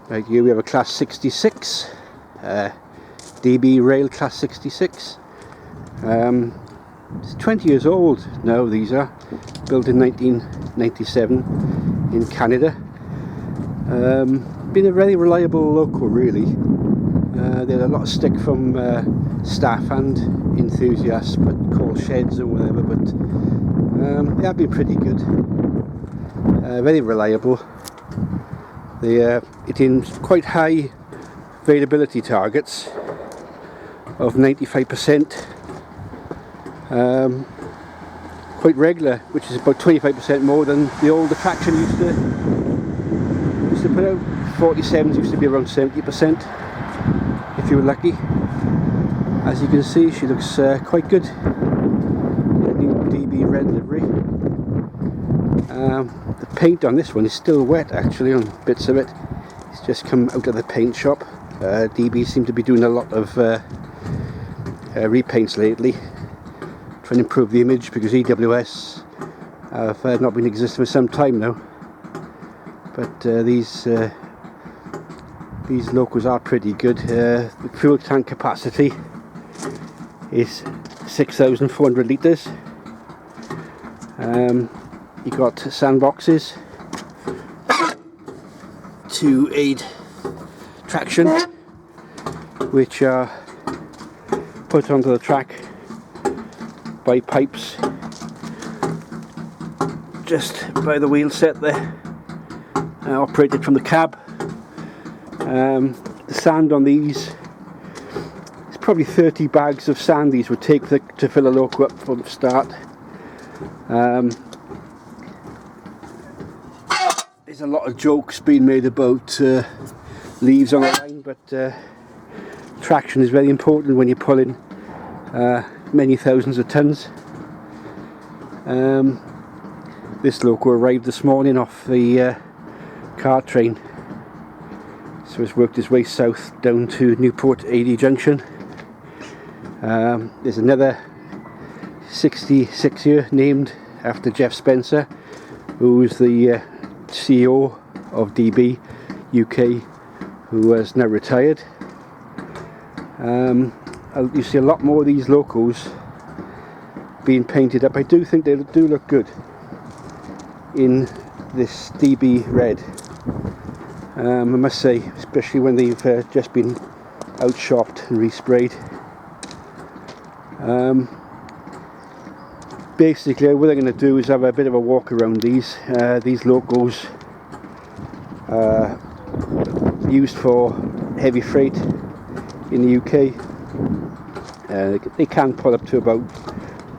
Right here we have a class 66, DB rail class 66. It's 20 years old now. These are built in 1997 in Canada. Been a very reliable local, really. They had a lot of stick from staff and enthusiasts, but coal sheds and whatever. But they have been pretty good. Very reliable. They hitting quite high availability targets of 95%. Quite regular, which is about 25% more than the old attraction used to put out. 47s used to be around 70%, if you were lucky. As you can see, she looks quite good. New DB red livery. The paint on this one is still wet, actually, on bits of it. It's just come out of the paint shop. DB seem to be doing a lot of repaints lately, trying to improve the image, because EWS have not been existing for some time now. But these locals are pretty good. The fuel tank capacity is 6,400 litres. You got sandboxes to aid traction, which are put onto the track by pipes just by the wheel set there, operated from the cab. The sand on these, it's probably 30 bags of sand these would take to fill a loco up from the start. There's a lot of jokes being made about leaves on the line, but traction is very important when you're pulling many thousands of tons. This loco arrived this morning off the car train, so it's worked its way south down to Newport AD junction. There's another 66 here named after Jeff Spencer, who's the CEO of DB UK, who has now retired. You see a lot more of these locos being painted up. I do think they do look good in this DB red. I must say, especially when they've just been out-shopped and resprayed. Basically, what I'm going to do is have a bit of a walk around these locos, used for heavy freight in the UK. They can pull up to about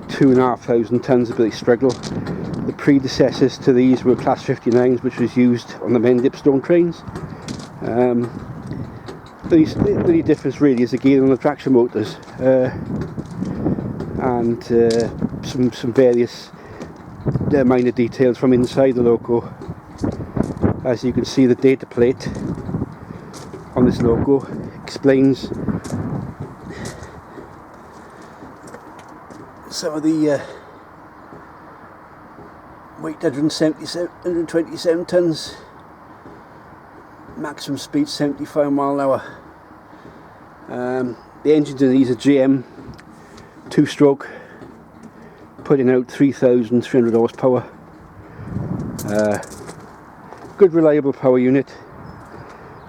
2,500 tons, but they struggle. The predecessors to these were class 59s, which was used on the main dipstone trains. The only difference really is the gear on the traction motors, and some various minor details from inside the loco. As you can see, the data plate on this loco explains some of the weight, 127 tons, maximum speed 75 mile an hour. The engines in these are GM 2-stroke, putting out 3,300 horsepower. Good reliable power unit.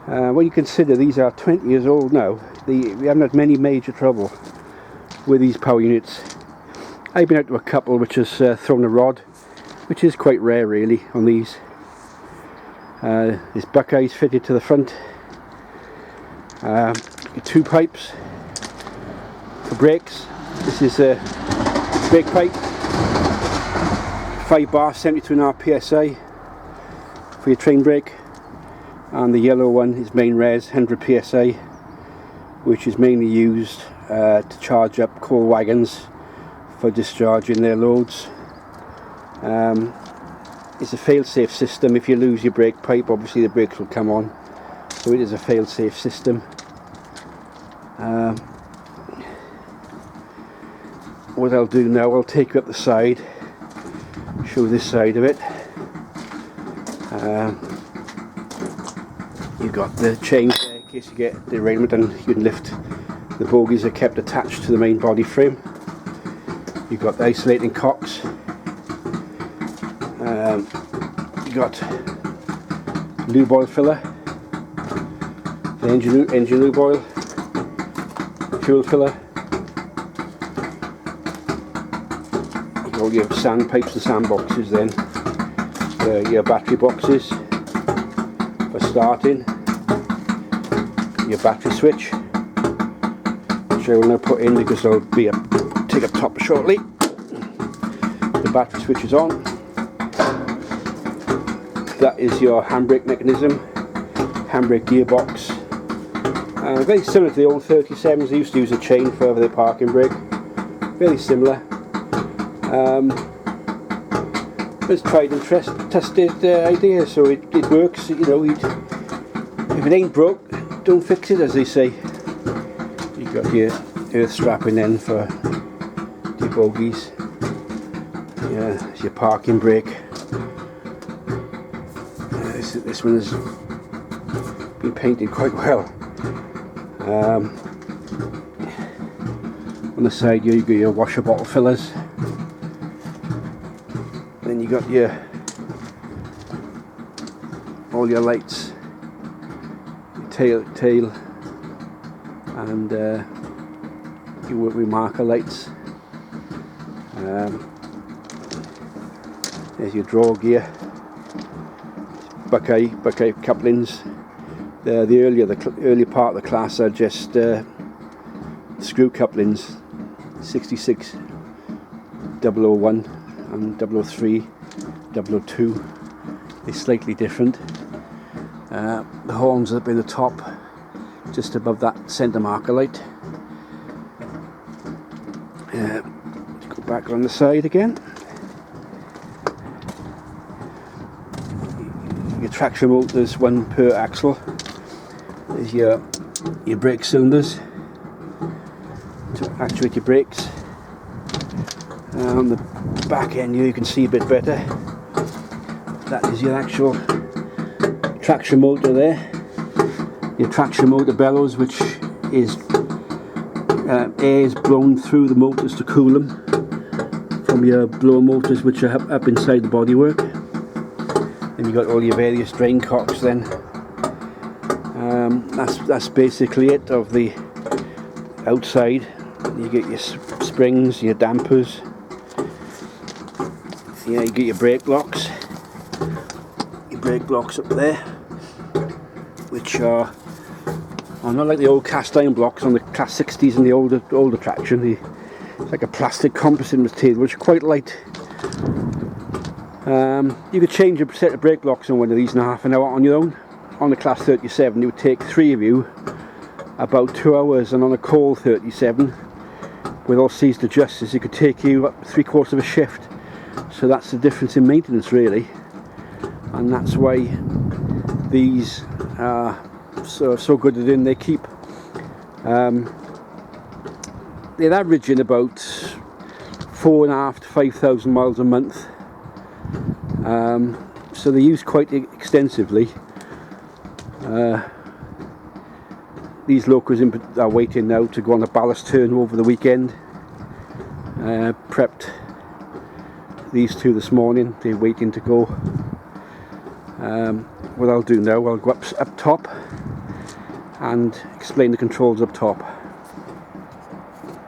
When you consider these are 20 years old now, we haven't had many major trouble with these power units. I've been out to a couple which has thrown a rod, which is quite rare really on these. There's Buckeyes fitted to the front. 2 pipes for brakes. This is a brake pipe, 5 bar, 72.5 psi for your train brake, and the yellow one is main res, 100 psi, which is mainly used to charge up coal wagons for discharging their loads. It's a fail-safe system. If you lose your brake pipe, obviously the brakes will come on, so it is a fail-safe system. What I'll do now, I'll take you up the side, show this side of it. You You've got the chains there in case you get derailment, and you can lift. The bogies are kept attached to the main body frame. You've got the isolating cocks. You've got lube oil filler, the engine lube oil, fuel filler. You've got all your sand pipes and sand boxes then. Your battery boxes for starting. Your battery switch, which I will now put in because I'll be take up top shortly. The battery switch is on. That is your handbrake mechanism, handbrake gearbox. Very similar to the old 37s. They used to use a chain for their parking brake. Very similar. It's tried and tested idea, so it works. You know, if it ain't broke, don't fix it, as they say. You've got your earth strapping then for your bogies. Yeah, it's your parking brake. This one has been painted quite well. On the side you got your washer bottle fillers. Then you got all your lights, your tail and your working marker lights. There's your draw gear, Buckeye couplings. The earlier part of the class are just screw couplings, 66, 001 and 003, 002. They're slightly different. The horns are up in the top, just above that centre marker light. Let's go back on the side again. Your traction motors, one per axle. There's your brake cylinders to actuate your brakes. On the back end here you can see a bit better. That is your actual traction motor there. Your traction motor bellows, which is air is blown through the motors to cool them from your blower motors, which are up inside the bodywork. And you've got all your various drain cocks then. That's basically it of the outside. You get your springs, your dampers. Yeah, you get your brake blocks. Your brake blocks up there, which are not like the old cast iron blocks on the Class 60s and the older traction. It's like a plastic composite material, which are quite light. You could change a set of brake blocks on one of these in half an hour on your own. On the Class 37 it would take 3 of you about 2 hours, and on a Cole 37 with all seized adjusters it could take you up 3/4 of a shift. So that's the difference in maintenance really, and that's why these are so good at it. They keep they're averaging about 4,500 to 5,000 miles a month. So they're used quite extensively. These locals are waiting now to go on a ballast turn over the weekend. Prepped these two this morning, they're waiting to go. What I'll do now, I'll go up top and explain the controls up top.